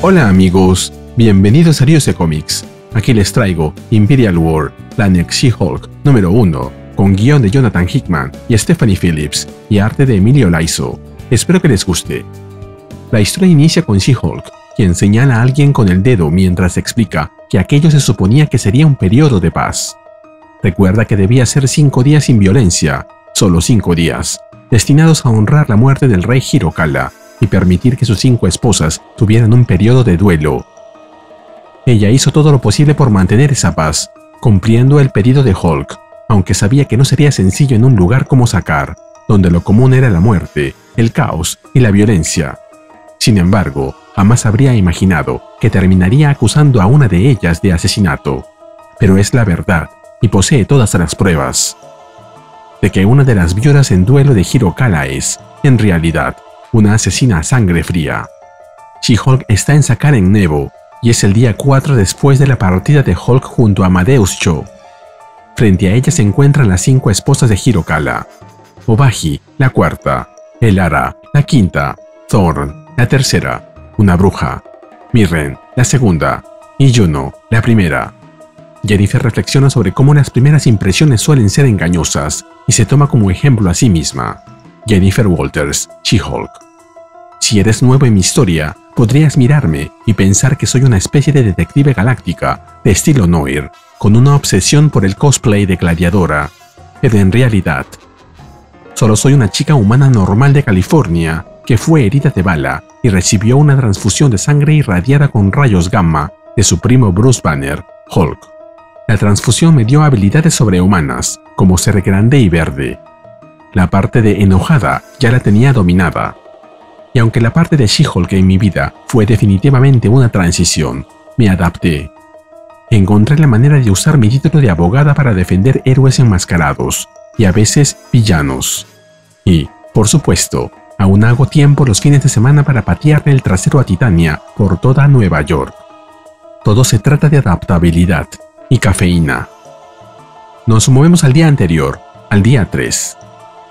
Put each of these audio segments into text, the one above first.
Hola amigos, bienvenidos a Ryuse Comics. Aquí les traigo Imperial War, Planet She-Hulk número 1, con guión de Jonathan Hickman y Stephanie Phillips y arte de Emilio Laiso. Espero que les guste. La historia inicia con She-Hulk, quien señala a alguien con el dedo mientras explica que aquello se suponía que sería un periodo de paz. Recuerda que debía ser 5 días sin violencia, solo 5 días, destinados a honrar la muerte del rey Hirokala y permitir que sus 5 esposas tuvieran un periodo de duelo. Ella hizo todo lo posible por mantener esa paz, cumpliendo el pedido de Hulk, aunque sabía que no sería sencillo en un lugar como Sakaar, donde lo común era la muerte, el caos y la violencia. Sin embargo, jamás habría imaginado que terminaría acusando a una de ellas de asesinato. Pero es la verdad, y posee todas las pruebas de que una de las viudas en duelo de Hirokala es, en realidad, una asesina a sangre fría. She-Hulk está en Sakaar en Nebo, y es el día 4 después de la partida de Hulk junto a Amadeus Cho. Frente a ella se encuentran las 5 esposas de Hirokala: Obaji, la cuarta; Elara, la quinta; Thorn, la tercera; una bruja; Mirren, la segunda; y Juno, la primera. Jennifer reflexiona sobre cómo las primeras impresiones suelen ser engañosas, y se toma como ejemplo a sí misma. Jennifer Walters, She-Hulk. Si eres nuevo en mi historia, podrías mirarme y pensar que soy una especie de detective galáctica, de estilo noir, con una obsesión por el cosplay de gladiadora, pero en realidad, solo soy una chica humana normal de California, que fue herida de bala y recibió una transfusión de sangre irradiada con rayos gamma de su primo Bruce Banner, Hulk. La transfusión me dio habilidades sobrehumanas, como ser grande y verde. La parte de enojada ya la tenía dominada. Y aunque la parte de She-Hulk en mi vida fue definitivamente una transición, me adapté. Encontré la manera de usar mi título de abogada para defender héroes enmascarados, y a veces villanos. Y, por supuesto, aún hago tiempo los fines de semana para patearle el trasero a Titania por toda Nueva York. Todo se trata de adaptabilidad y cafeína. Nos movemos al día anterior, al día 3.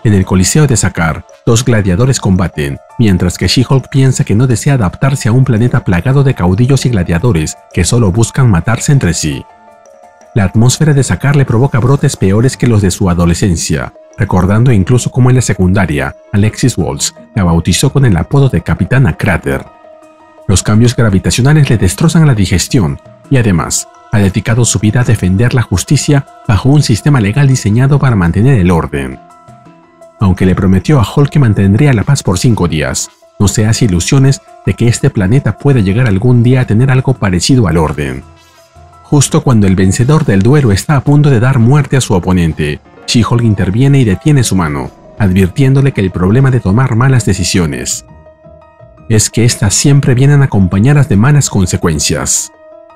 En el Coliseo de Sakaar, 2 gladiadores combaten, mientras que She-Hulk piensa que no desea adaptarse a un planeta plagado de caudillos y gladiadores que solo buscan matarse entre sí. La atmósfera de Sakaar le provoca brotes peores que los de su adolescencia, recordando incluso cómo en la secundaria, Alexis Waltz la bautizó con el apodo de Capitana Cráter. Los cambios gravitacionales le destrozan la digestión, y además, ha dedicado su vida a defender la justicia bajo un sistema legal diseñado para mantener el orden. Aunque le prometió a Hulk que mantendría la paz por 5 días, no se hace ilusiones de que este planeta pueda llegar algún día a tener algo parecido al orden. Justo cuando el vencedor del duelo está a punto de dar muerte a su oponente, She-Hulk interviene y detiene su mano, advirtiéndole que el problema de tomar malas decisiones es que éstas siempre vienen acompañadas de malas consecuencias,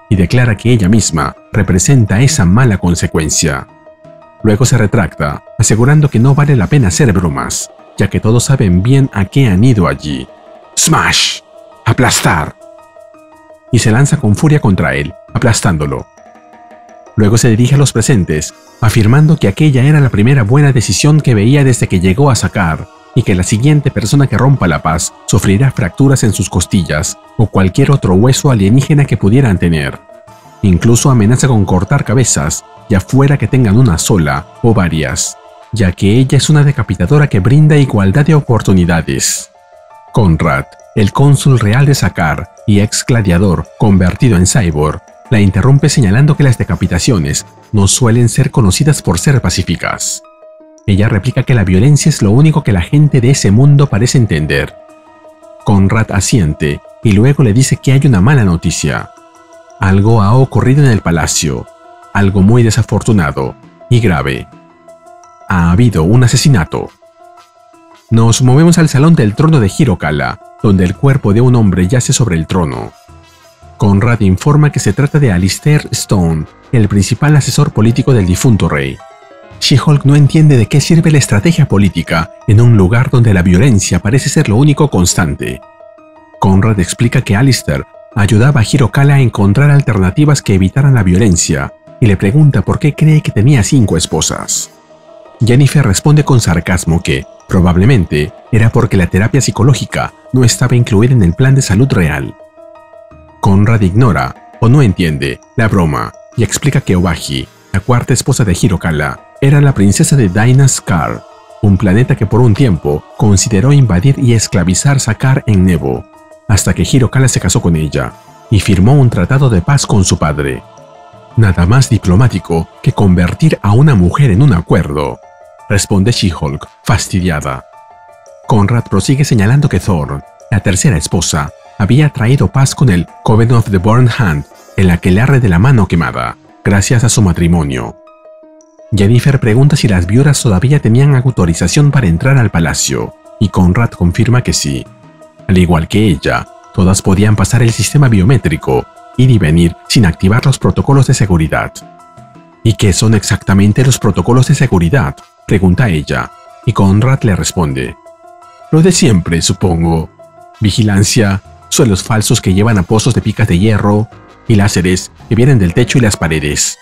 y declara que ella misma representa esa mala consecuencia. Luego se retracta, asegurando que no vale la pena hacer bromas, ya que todos saben bien a qué han ido allí. ¡Smash! ¡Aplastar! Y se lanza con furia contra él, aplastándolo. Luego se dirige a los presentes, afirmando que aquella era la primera buena decisión que veía desde que llegó a Sakaar, y que la siguiente persona que rompa la paz sufrirá fracturas en sus costillas o cualquier otro hueso alienígena que pudieran tener. Incluso amenaza con cortar cabezas, ya fuera que tengan una sola o varias, ya que ella es una decapitadora que brinda igualdad de oportunidades. Conrad, el cónsul real de Sakaar y ex gladiador convertido en cyborg, la interrumpe señalando que las decapitaciones no suelen ser conocidas por ser pacíficas. Ella replica que la violencia es lo único que la gente de ese mundo parece entender. Conrad asiente y luego le dice que hay una mala noticia. Algo ha ocurrido en el palacio, algo muy desafortunado y grave. Ha habido un asesinato. Nos movemos al salón del trono de Hirokala, donde el cuerpo de un hombre yace sobre el trono. Conrad informa que se trata de Alistair Stone, el principal asesor político del difunto rey. She-Hulk no entiende de qué sirve la estrategia política en un lugar donde la violencia parece ser lo único constante. Conrad explica que Alistair ayudaba a Hirokala a encontrar alternativas que evitaran la violencia, y le pregunta por qué cree que tenía 5 esposas. Jennifer responde con sarcasmo que, probablemente, era porque la terapia psicológica no estaba incluida en el plan de salud real. Conrad ignora o no entiende la broma y explica que Obagi, la cuarta esposa de Hirokala, era la princesa de Dynaskar, un planeta que por un tiempo consideró invadir y esclavizar Sakar en Nebo, hasta que Hirokala se casó con ella y firmó un tratado de paz con su padre. Nada más diplomático que convertir a una mujer en un acuerdo, responde She-Hulk, fastidiada. Conrad prosigue señalando que Thor, la tercera esposa, había traído paz con el Coven of the Burned Hand, el aquelarre de la mano quemada, gracias a su matrimonio. Jennifer pregunta si las viudas todavía tenían autorización para entrar al palacio, y Conrad confirma que sí. Al igual que ella, todas podían pasar el sistema biométrico, ir y venir sin activar los protocolos de seguridad. ¿Y qué son exactamente los protocolos de seguridad?, pregunta ella, y Conrad le responde: lo de siempre, supongo. Vigilancia, suelos falsos que llevan a pozos de picas de hierro, y láseres que vienen del techo y las paredes.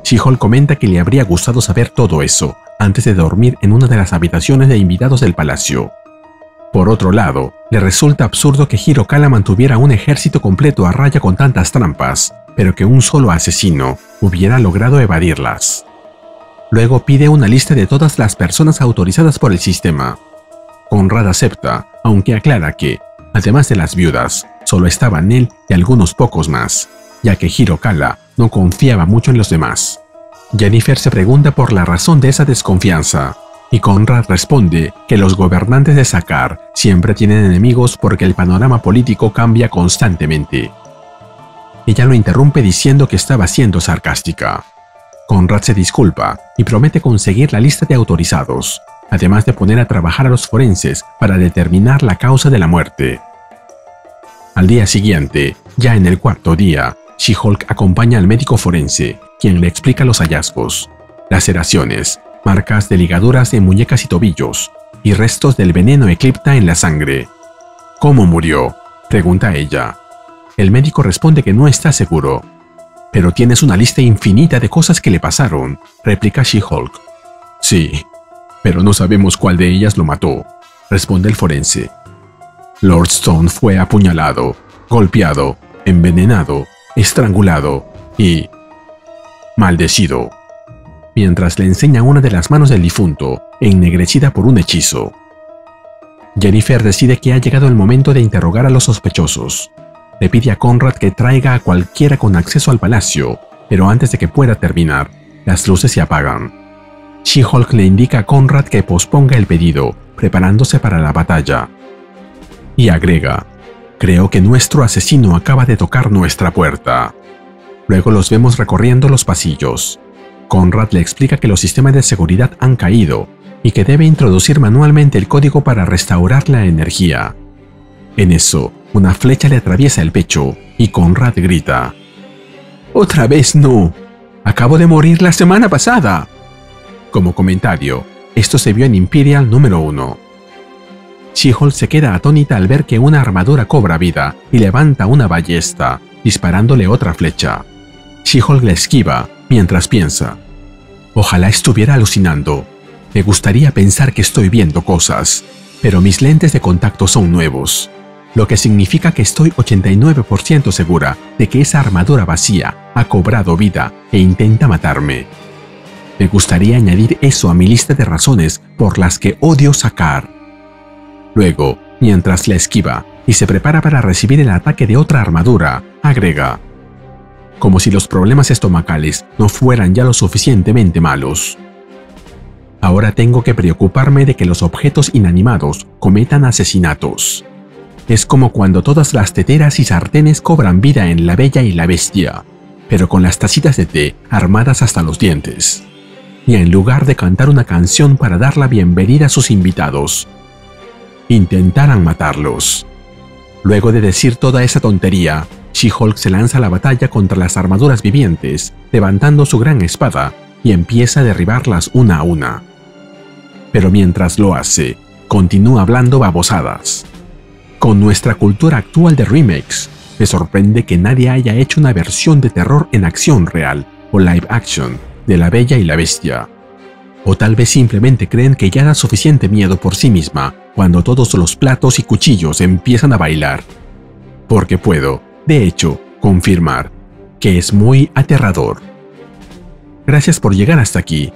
She-Hulk comenta que le habría gustado saber todo eso antes de dormir en una de las habitaciones de invitados del palacio. Por otro lado, le resulta absurdo que Hirokala mantuviera un ejército completo a raya con tantas trampas, pero que un solo asesino hubiera logrado evadirlas. Luego pide una lista de todas las personas autorizadas por el sistema. Conrad acepta, aunque aclara que, además de las viudas, solo estaban él y algunos pocos más, ya que Hirokala no confiaba mucho en los demás. Jennifer se pregunta por la razón de esa desconfianza, y Conrad responde que los gobernantes de Sakar siempre tienen enemigos porque el panorama político cambia constantemente. Ella lo interrumpe diciendo que estaba siendo sarcástica. Conrad se disculpa y promete conseguir la lista de autorizados, además de poner a trabajar a los forenses para determinar la causa de la muerte. Al día siguiente, ya en el cuarto día, She-Hulk acompaña al médico forense, quien le explica los hallazgos: laceraciones, marcas de ligaduras en muñecas y tobillos, y restos del veneno Eclipta en la sangre. ¿Cómo murió?, pregunta ella. El médico responde que no está seguro. Pero tienes una lista infinita de cosas que le pasaron, replica She-Hulk. Sí, pero no sabemos cuál de ellas lo mató, responde el forense. Lord Stone fue apuñalado, golpeado, envenenado, estrangulado y maldecido, mientras le enseña una de las manos del difunto, ennegrecida por un hechizo. Jennifer decide que ha llegado el momento de interrogar a los sospechosos. Le pide a Conrad que traiga a cualquiera con acceso al palacio, pero antes de que pueda terminar, las luces se apagan. She-Hulk le indica a Conrad que posponga el pedido, preparándose para la batalla. Y agrega: creo que nuestro asesino acaba de tocar nuestra puerta. Luego los vemos recorriendo los pasillos. Conrad le explica que los sistemas de seguridad han caído y que debe introducir manualmente el código para restaurar la energía. En eso, una flecha le atraviesa el pecho y Conrad grita: ¡otra vez no! ¡Acabo de morir la semana pasada! Como comentario, esto se vio en Imperial número 1. She-Hulk se queda atónita al ver que una armadura cobra vida y levanta una ballesta, disparándole otra flecha. She-Hulk la esquiva mientras piensa: ojalá estuviera alucinando. Me gustaría pensar que estoy viendo cosas, pero mis lentes de contacto son nuevos, lo que significa que estoy 89% segura de que esa armadura vacía ha cobrado vida e intenta matarme. Me gustaría añadir eso a mi lista de razones por las que odio Sakar. Luego, mientras la esquiva y se prepara para recibir el ataque de otra armadura, agrega: como si los problemas estomacales no fueran ya lo suficientemente malos. Ahora tengo que preocuparme de que los objetos inanimados cometan asesinatos. Es como cuando todas las teteras y sartenes cobran vida en La Bella y la Bestia, pero con las tacitas de té armadas hasta los dientes. Y en lugar de cantar una canción para dar la bienvenida a sus invitados, intentaran matarlos. Luego de decir toda esa tontería, She-Hulk se lanza a la batalla contra las armaduras vivientes, levantando su gran espada, y empieza a derribarlas una a una. Pero mientras lo hace, continúa hablando babosadas. Con nuestra cultura actual de remakes, me sorprende que nadie haya hecho una versión de terror en acción real o live action de La Bella y la Bestia. O tal vez simplemente creen que ya da suficiente miedo por sí misma cuando todos los platos y cuchillos empiezan a bailar. Porque puedo, De hecho, confirmar que es muy aterrador. Gracias por llegar hasta aquí.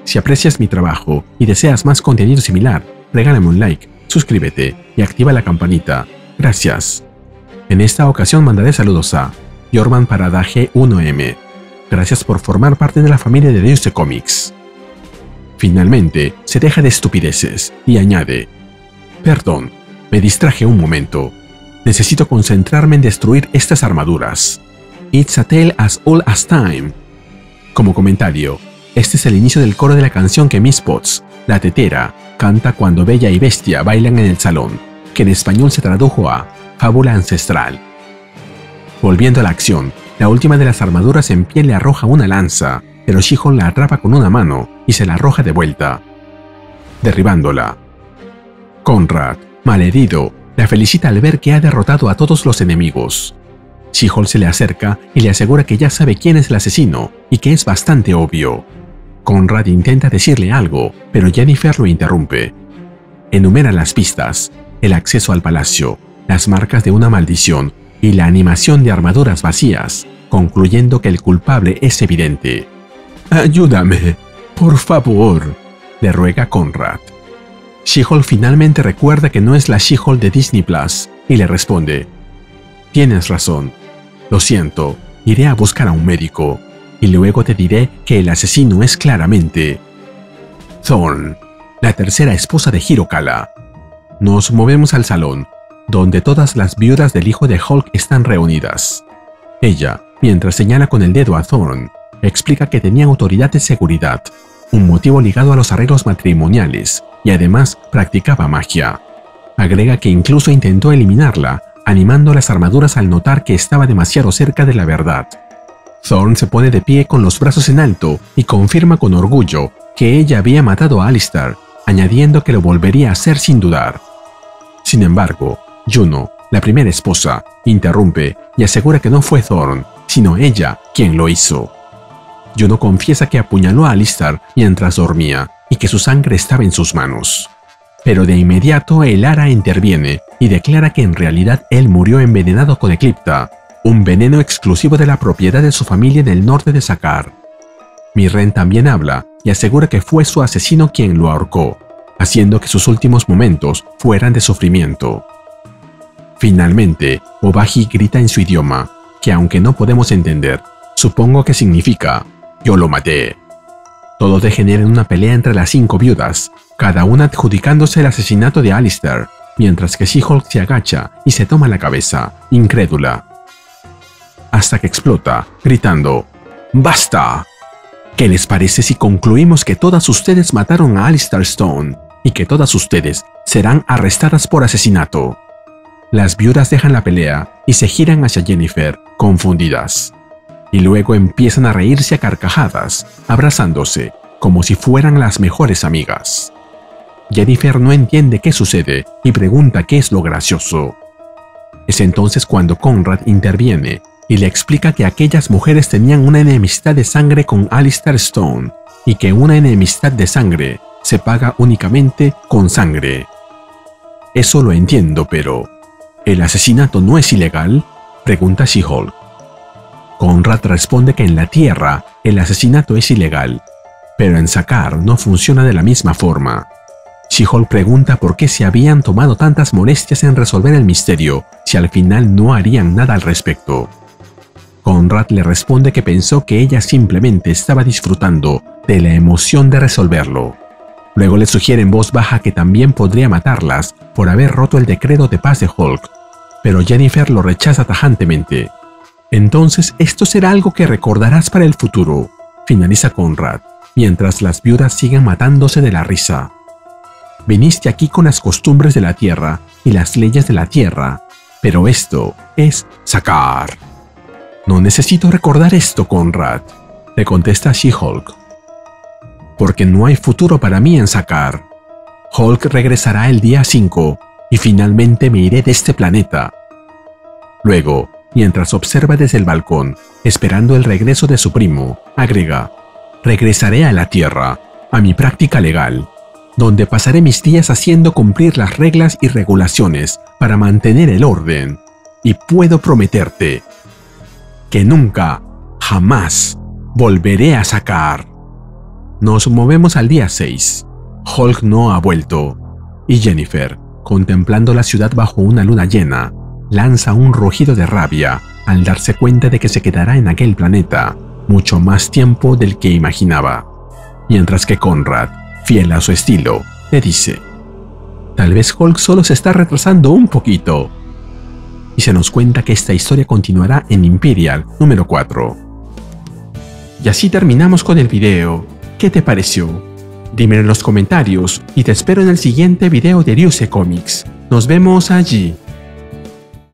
Si aprecias mi trabajo y deseas más contenido similar, regálame un like, suscríbete y activa la campanita. Gracias. En esta ocasión mandaré saludos a Jorman Parada G1M. Gracias por formar parte de la familia de Dios de Cómics. Finalmente, se deja de estupideces y añade: perdón, me distraje un momento. Necesito concentrarme en destruir estas armaduras. It's a tale as old as time. Como comentario, este es el inicio del coro de la canción que Miss Potts, la tetera, canta cuando Bella y Bestia bailan en el salón, que en español se tradujo a Fábula Ancestral. Volviendo a la acción, la última de las armaduras en pie le arroja una lanza, pero She-Hulk la atrapa con una mano y se la arroja de vuelta, derribándola. Conrad, malherido, la felicita al ver que ha derrotado a todos los enemigos. She-Hulk se le acerca y le asegura que ya sabe quién es el asesino y que es bastante obvio. Conrad intenta decirle algo, pero Jennifer lo interrumpe. Enumera las pistas, el acceso al palacio, las marcas de una maldición y la animación de armaduras vacías, concluyendo que el culpable es evidente. «Ayúdame, por favor», le ruega Conrad. She-Hulk finalmente recuerda que no es la She-Hulk de Disney Plus y le responde: «Tienes razón. Lo siento, iré a buscar a un médico y luego te diré que el asesino es claramente Thorne, la tercera esposa de Hirokala». Nos movemos al salón, donde todas las viudas del hijo de Hulk están reunidas. Ella, mientras señala con el dedo a Thorne, explica que tenía autoridad de seguridad, un motivo ligado a los arreglos matrimoniales, y además practicaba magia. Agrega que incluso intentó eliminarla, animando las armaduras al notar que estaba demasiado cerca de la verdad. Thorne se pone de pie con los brazos en alto y confirma con orgullo que ella había matado a Alistair, añadiendo que lo volvería a hacer sin dudar. Sin embargo, Juno, la primera esposa, interrumpe y asegura que no fue Thorne, sino ella quien lo hizo. Juno confiesa que apuñaló a Alistair mientras dormía y que su sangre estaba en sus manos. Pero de inmediato Elara interviene y declara que en realidad él murió envenenado con Eclipta, un veneno exclusivo de la propiedad de su familia en el norte de Sakaar. Mirren también habla y asegura que fue su asesino quien lo ahorcó, haciendo que sus últimos momentos fueran de sufrimiento. Finalmente, Obagi grita en su idioma, que aunque no podemos entender, supongo que significa «yo lo maté». Todo degenera en una pelea entre las 5 viudas, cada una adjudicándose el asesinato de Alistair, mientras que She-Hulk se agacha y se toma la cabeza, incrédula. Hasta que explota, gritando «¡Basta! ¿Qué les parece si concluimos que todas ustedes mataron a Alistair Stone y que todas ustedes serán arrestadas por asesinato?» Las viudas dejan la pelea y se giran hacia Jennifer, confundidas. Y luego empiezan a reírse a carcajadas, abrazándose, como si fueran las mejores amigas. Jennifer no entiende qué sucede y pregunta qué es lo gracioso. Es entonces cuando Conrad interviene y le explica que aquellas mujeres tenían una enemistad de sangre con Alistair Stone y que una enemistad de sangre se paga únicamente con sangre. Eso lo entiendo, pero ¿el asesinato no es ilegal?, pregunta She-Hulk. Conrad responde que en la Tierra el asesinato es ilegal, pero en Sakaar no funciona de la misma forma. She-Hulk pregunta por qué se habían tomado tantas molestias en resolver el misterio si al final no harían nada al respecto. Conrad le responde que pensó que ella simplemente estaba disfrutando de la emoción de resolverlo. Luego le sugiere en voz baja que también podría matarlas por haber roto el decreto de paz de Hulk, pero Jennifer lo rechaza tajantemente. «Entonces esto será algo que recordarás para el futuro», finaliza Conrad, mientras las viudas siguen matándose de la risa. «Viniste aquí con las costumbres de la Tierra y las leyes de la Tierra, pero esto es Sakaar». «No necesito recordar esto, Conrad», le contesta She-Hulk. «Porque no hay futuro para mí en Sakaar. Hulk regresará el día 5 y finalmente me iré de este planeta». Luego, mientras observa desde el balcón, esperando el regreso de su primo, agrega: «Regresaré a la Tierra, a mi práctica legal, donde pasaré mis días haciendo cumplir las reglas y regulaciones para mantener el orden. y puedo prometerte que nunca, jamás, volveré a sacar. Nos movemos al día 6. Hulk no ha vuelto, y Jennifer, contemplando la ciudad bajo una luna llena, lanza un rugido de rabia al darse cuenta de que se quedará en aquel planeta mucho más tiempo del que imaginaba. Mientras que Conrad, fiel a su estilo, le dice: tal vez Hulk solo se está retrasando un poquito. Y se nos cuenta que esta historia continuará en Imperial número 4. Y así terminamos con el video. ¿Qué te pareció? Dímelo en los comentarios y te espero en el siguiente video de Ryusei Comics. Nos vemos allí.